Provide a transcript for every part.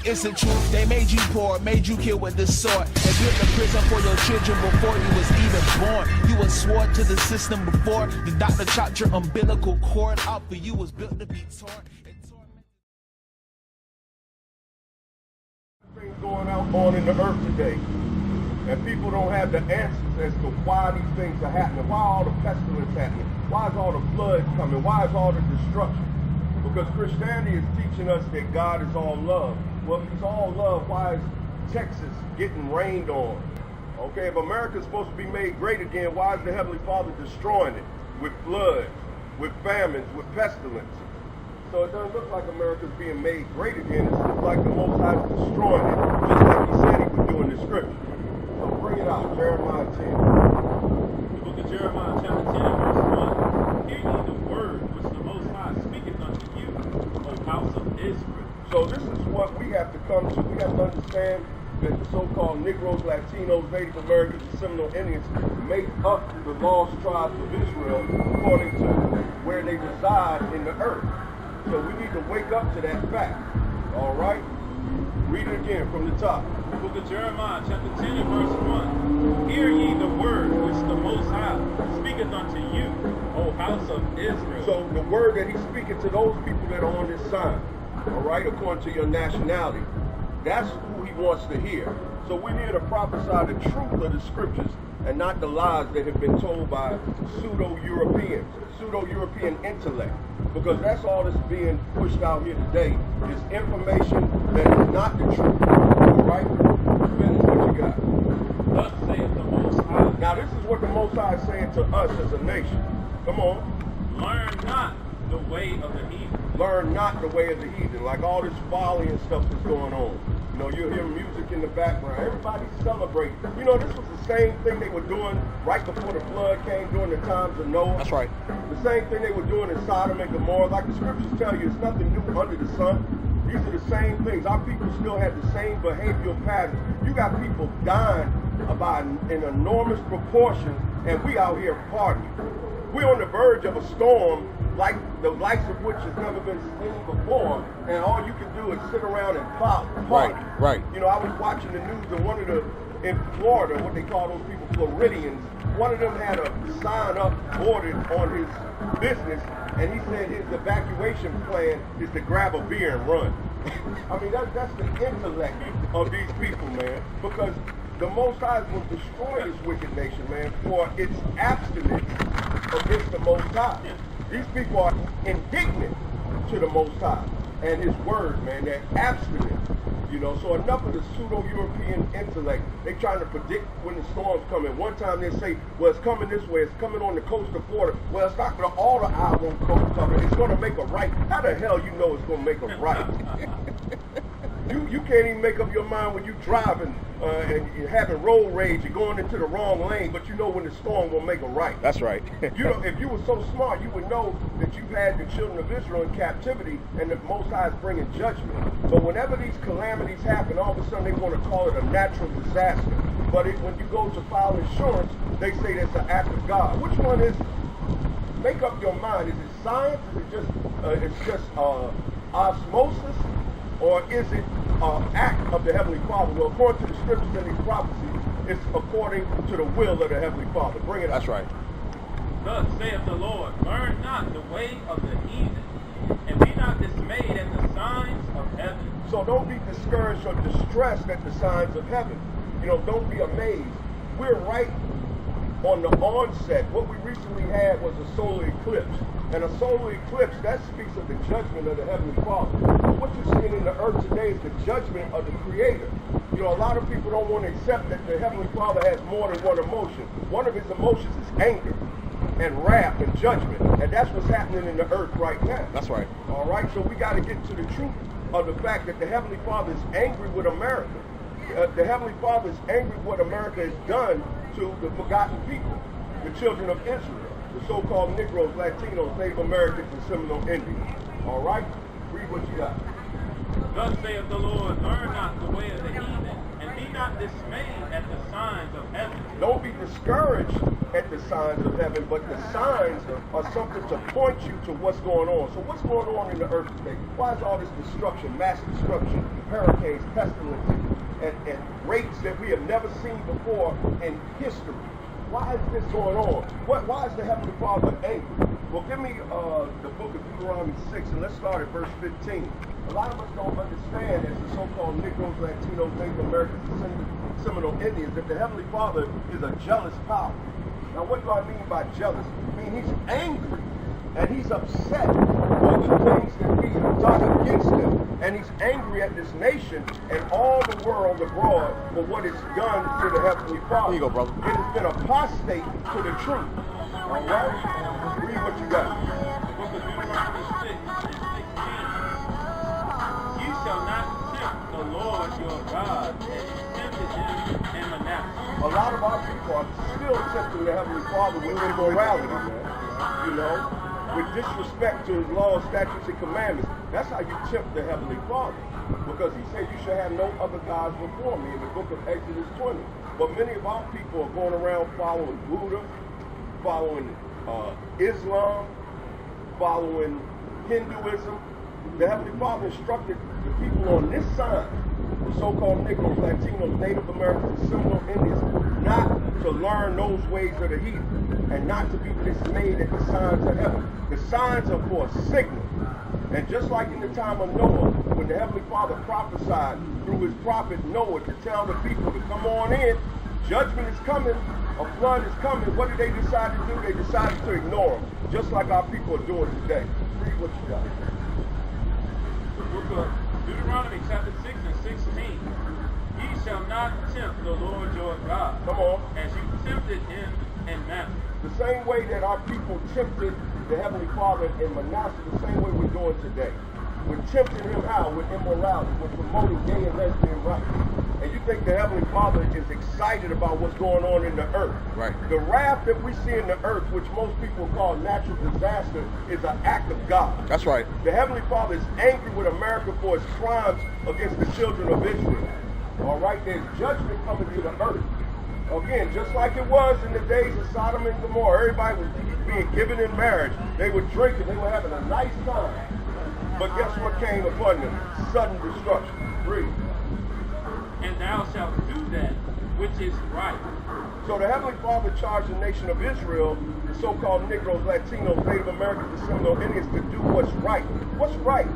It's the truth. They made you poor, made you kill with the sword, and built a prison for your children before you was even born. You was swore to the system before the doctor chopped your umbilical cord out, for you was built to be torn. Things going on in the earth today, and people don't have the answers as to why these things are happening. Why all the pestilence happening? Why is all the blood coming? Why is all the destruction? Because Christianity is teaching us that God is all love. Well, if he's all love, why is Texas getting rained on? Okay, if America's supposed to be made great again, why is the Heavenly Father destroying it with flood, with famines, with pestilence? So it doesn't look like America's being made great again. It looks like the Most High is destroying it, just like he said he would do in the scripture. So bring it out, Jeremiah 10. The book of Jeremiah chapter 10 verse 1. Hear ye the word which the Most High speaketh unto you, O house of Israel. So this is what we have to come to. We have to understand that the so-called Negroes, Latinos, Native Americans, and Seminole Indians make up the lost tribes of Israel according to where they reside in the earth. So we need to wake up to that fact. All right? Read it again from the top. The book of Jeremiah chapter 10 and verse 1. Hear ye the word which the Most High speaketh unto you, O house of Israel. So the word that he's speaking to those people that are on this sign, all right, according to your nationality, that's who he wants to hear. So we're here to prophesy the truth of the scriptures and not the lies that have been told by pseudo-Europeans, pseudo-European intellect. Because that's all that's being pushed out here today is information that is not the truth. All right? Finish what you got. Thus saith the Most High. Now this is what the Most High is saying to us as a nation. Come on. Learn not the way of the heathen. Learn not the way of the heathen. Like all this folly and stuff that's going on. You know, you'll hear music in the background. Everybody's celebrating. You know, this was the same thing they were doing right before the flood came during the times of Noah. That's right. The same thing they were doing in Sodom and Gomorrah. Like the scriptures tell you, it's nothing new under the sun. These are the same things. Our people still have the same behavioral patterns. You got people dying about in enormous proportions, and we out here partying. We're on the verge of a storm like the likes of which has never been seen before, and all you can do is sit around and party. Right. You know, I was watching the news, and one of the, in Florida, what they call those people, Floridians, one of them had a sign up boarded on his business, and he said his evacuation plan is to grab a beer and run. I mean, that's the intellect of these people, man, because the Most High will destroy this wicked nation, man, for its abstinence against the Most High. These people are indignant to the Most High and his word, man. They're abstinent. You know, so enough of the pseudo-European intellect. They trying to predict when the storm's coming. One time they say, well, it's coming this way. It's coming on the coast of Florida. Well, it's not going to all the island coast of it. It's going to make a right. How the hell you know it's going to make a right? You can't even make up your mind when you're driving and you're having road rage. You're going into the wrong lane, but you know when the storm will make a right. That's right. You know, if you were so smart, you would know that you've had the children of Israel in captivity and the Most High is bringing judgment. But whenever these calamities happen, all of a sudden they want to call it a natural disaster. But when you go to file insurance, they say that's an act of God. Which one is it? Make up your mind. Is it science? Is it just osmosis? Or is it an act of the Heavenly Father? Well, according to the scriptures and these prophecies, it's according to the will of the Heavenly Father. Bring it up. That's right. Thus saith the Lord, learn not the way of the heathen, and be not dismayed at the signs of heaven. So don't be discouraged or distressed at the signs of heaven. You know, don't be amazed. We're right on the onset. What we recently had was a solar eclipse. And a solar eclipse, that speaks of the judgment of the Heavenly Father. What you're seeing in the earth today is the judgment of the Creator. You know, a lot of people don't want to accept that the Heavenly Father has more than one emotion. One of his emotions is anger and wrath and judgment. And that's what's happening in the earth right now. That's right. All right? So we got to get to the truth of the fact that the Heavenly Father is angry with America. The Heavenly Father is angry with what America has done to the forgotten people, the children of Israel, the so-called Negroes, Latinos, Native Americans, and Seminole Indians. All right? Read what you got. Thus saith the Lord, learn not the way of the heathen, and be Be not dismayed at the signs of heaven. Don't be discouraged at the signs of heaven, but the signs are something to point you to what's going on. So what's going on in the earth today? Why is all this destruction, mass destruction, hurricanes, pestilences, and rates that we have never seen before in history? Why is this going on? Why is the Heavenly Father angry? Well, give me the book of Deuteronomy 6, and let's start at verse 15. A lot of us don't understand, as the so-called Negroes, Latinos, Native Americans, and Seminole Indians, that the Heavenly Father is a jealous power. Now, what do I mean by jealous? I mean, he's angry, and he's upset for the things that we have done against him. And he's angry at this nation and all the world abroad for what it's done to the Heavenly Father. Here you go, brother. It has been apostate to the truth. All right? Read what you got. The book of Deuteronomy 6 and 16. You shall not tempt the Lord your God, as you tempted him in Manasseh. A lot of our people are still tempting the Heavenly Father with immorality, man. You know, with disrespect to his laws, statutes, and commandments. That's how you tempt the Heavenly Father. Because he said you shall have no other gods before me in the book of Exodus 20. But many of our people are going around following Buddha, following Islam, following Hinduism. The Heavenly Father instructed the people on this side, the so-called Negroes, Latinos, Native Americans, and Seminole Indians, not to learn those ways of the heathen and not to be dismayed at the signs of heaven. The signs are for a signal. And just like in the time of Noah, when the Heavenly Father prophesied through his prophet Noah to tell the people to come on in, judgment is coming, a flood is coming, what did they decide to do? They decided to ignore him, just like our people are doing today. Read what you got. The book of Deuteronomy chapter 6 and 16. Ye shall not tempt the Lord your God, Come on. as you tempted him in Manasseh. The same way that our people tempted the Heavenly Father in Manasseh, the same way we're doing today. We're tempting him how? With immorality. We're promoting gay and lesbian rights. And you think the Heavenly Father is excited about what's going on in the earth. Right. The wrath that we see in the earth, which most people call natural disaster, is an act of God. That's right. The Heavenly Father is angry with America for its crimes against the children of Israel. All right, there's judgment coming to the earth. Again, just like it was in the days of Sodom and Gomorrah, everybody was being given in marriage. They were drinking, they were having a nice time. But guess what came upon them? Sudden destruction. Read. And thou shalt do that which is right. So the Heavenly Father charged the nation of Israel, the so-called Negroes, Latinos, Native Americans, and Seminole Indians, to do what's right. What's right?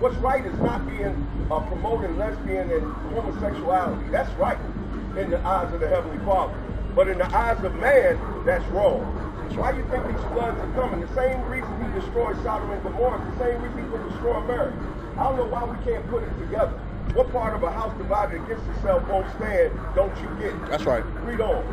What's right is not being promoting lesbian and homosexuality. That's right in the eyes of the Heavenly Father. But in the eyes of man, that's wrong. Why do you think these floods are coming? The same reason he destroyed Sodom and Gomorrah, the same reason he will destroy America. I don't know why we can't put it together. What part of a house divided against itself won't stand, don't you get? That's right. Read on.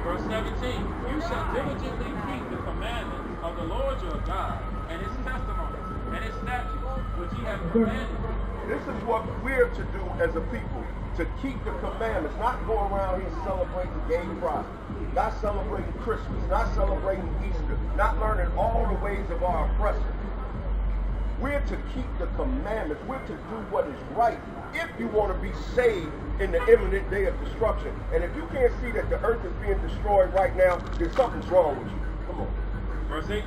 Verse 17. You shall diligently keep the commandments of the Lord your God, and his testimonies, and his statutes, which he hath commanded you. This is what we're to do as a people, to keep the commandments, not go around here celebrating gay pride, not celebrating Christmas, not celebrating Easter, not learning all the ways of our oppressors. We're to keep the commandments. We're to do what is right if you want to be saved in the imminent day of destruction. And if you can't see that the earth is being destroyed right now, then something's wrong with you. Come on. Verse 18.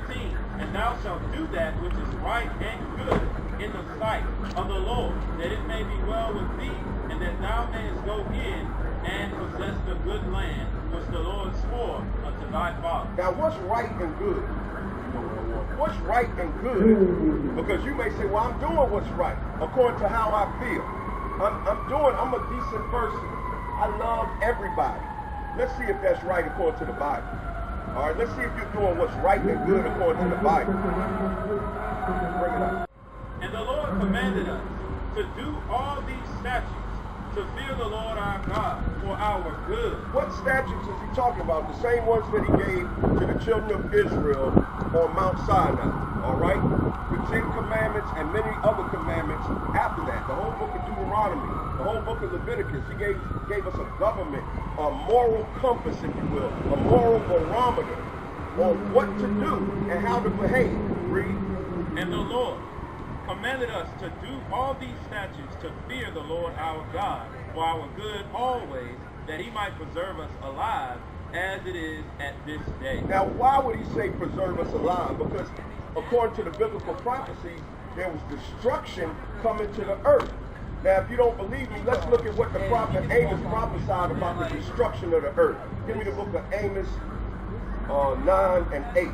And thou shalt do that which is right and good in the sight of the Lord, that it may be well with thee, and that thou mayest go in and possess the good land which the Lord swore unto thy father. Now, what's right and good? What's right and good? Because you may say, well, I'm doing what's right according to how I feel. I'm a decent person. I love everybody. Let's see if that's right according to the Bible. All right, let's see if you're doing what's right and good according to the Bible. Bring it up. And the Lord commanded us to do all these statutes, to fear the Lord our God for our good. What statutes is he talking about? The same ones that he gave to the children of Israel on Mount Sinai. All right? The 10 Commandments and many other commandments after that. The whole book of Deuteronomy, the whole book of Leviticus. He gave us a government, a moral compass, if you will, a moral barometer on what to do and how to behave. Read. And the Lord commanded us to do all these statutes, to fear the Lord our God, for our good always, that he might preserve us alive, as it is at this day. Now, why would he say preserve us alive? Because according to the biblical prophecies, there was destruction coming to the earth. Now, if you don't believe me, let's look at what the prophet Amos prophesied about the destruction of the earth. Give me the book of Amos 9 and 8.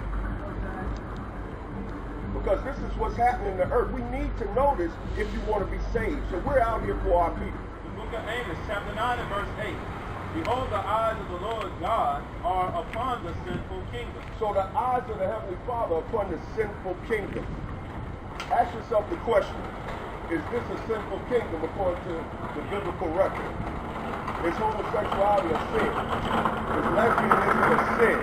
Because this is what's happening in the earth. We need to know this if you want to be saved. So we're out here for our people. The book of Amos, chapter 9 and verse 8. Behold, the eyes of the Lord God are upon the sinful kingdom. So the eyes of the Heavenly Father are upon the sinful kingdom. Ask yourself the question, is this a sinful kingdom according to the biblical record? Is homosexuality a sin? Is lesbianism a sin?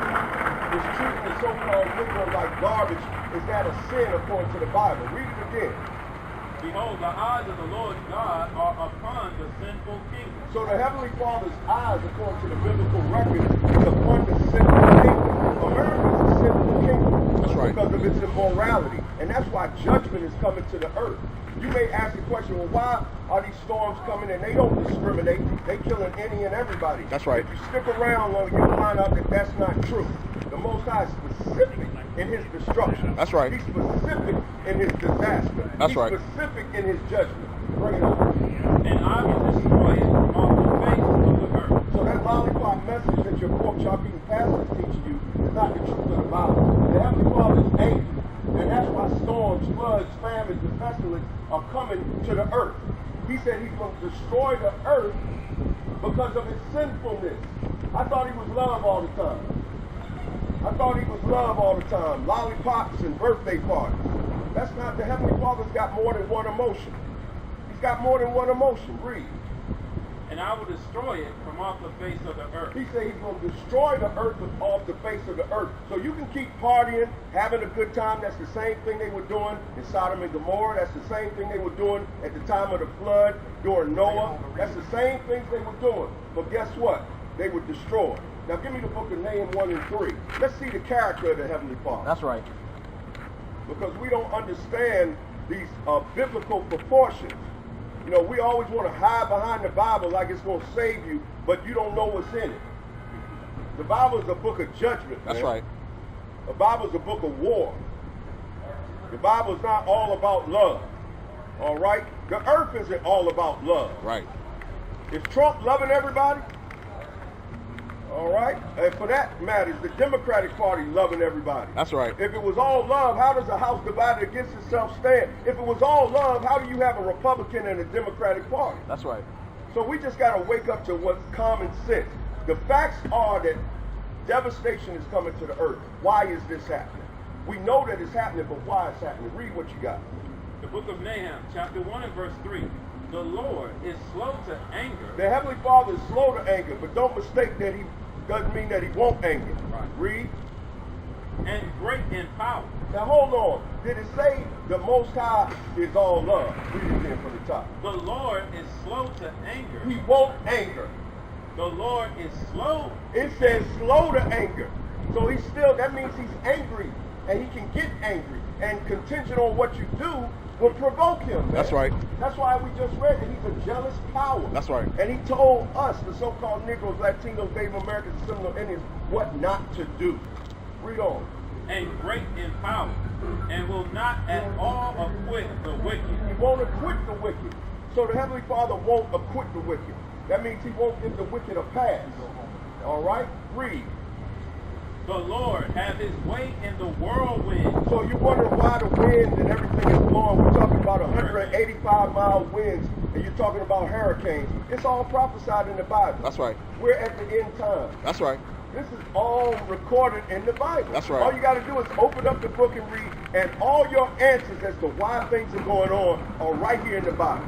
Is treating the so-called Negro like garbage, is that a sin according to the Bible? Read it again. Behold, the eyes of the Lord God are upon the sinful kingdom. So the Heavenly Father's eyes, according to the biblical record, is upon the sinful kingdom. America is a sinful kingdom. That's right. Because of its immorality. And that's why judgment is coming to the earth. You may ask the question, well, why are these storms coming and they don't discriminate? They killing any and everybody. That's right. If you stick around long, you'll find out that that's not true. The Most High is specific in his destruction. That's right. He's specific in his disaster. That's right. He's specific in his judgment. Bring it on. And I will destroy it off the face of the earth. So that lollipop message that your pork chop eating pastor is teaching you is not the truth of the Bible. The Heavenly Father is angry. And that's why storms, floods, famines, and pestilence are coming to the earth. He said he's going to destroy the earth because of its sinfulness. I thought he was love all the time. I thought he was love all the time. Lollipops and birthday parties. That's not, the Heavenly Father's got more than one emotion. He's got more than one emotion. Read. And I will destroy it from off the face of the earth. He said he's going to destroy the earth off the face of the earth. So you can keep partying, having a good time. That's the same thing they were doing in Sodom and Gomorrah. That's the same thing they were doing at the time of the flood during Noah. That's the same things they were doing. But guess what? They were destroyed. Now give me the book of Nahum 1 and 3. Let's see the character of the Heavenly Father. That's right. Because we don't understand these biblical proportions. You know, we always want to hide behind the Bible like it's going to save you, but you don't know what's in it. The Bible is a book of judgment, man. That's right. The Bible is a book of war. The Bible is not all about love. All right? The earth isn't all about love. Right. Is Trump loving everybody? All right? And for that matter, is the Democratic Party loving everybody? That's right. If it was all love, how does a house divided against itself stand? If it was all love, how do you have a Republican and a Democratic Party? That's right. So we just got to wake up to what's common sense. The facts are that devastation is coming to the earth. Why is this happening? We know that it's happening, but why it's happening? Read what you got. The book of Nahum, chapter 1 and verse 3. The Lord is slow to anger. The Heavenly Father is slow to anger, but don't mistake that he doesn't mean that he won't anger. Right. Read. And great in power. Now hold on. Did it say the Most High is all love? Read it again from the top. The Lord is slow to anger. He won't anger. The Lord is slow. It says slow to anger. So he's still, that means he's angry. And he can get angry. And contingent on what you do will provoke him. Man. That's right. That's why we just read that he's a jealous power. That's right. And he told us, the so-called Negroes, Latinos, Native Americans, and Seminole Indians, what not to do. Read on. And great in power, and will not at all acquit the wicked. He won't acquit the wicked. So the Heavenly Father won't acquit the wicked. That means he won't give the wicked a pass. All right? Read. The Lord have his way in the whirlwind. So you wonder why the wind and everything is blowing. We're talking about 185-mile winds, and you're talking about hurricanes. It's all prophesied in the Bible. That's right. We're at the end time. That's right. This is all recorded in the Bible. That's right. All you got to do is open up the book and read, and all your answers as to why things are going on are right here in the Bible.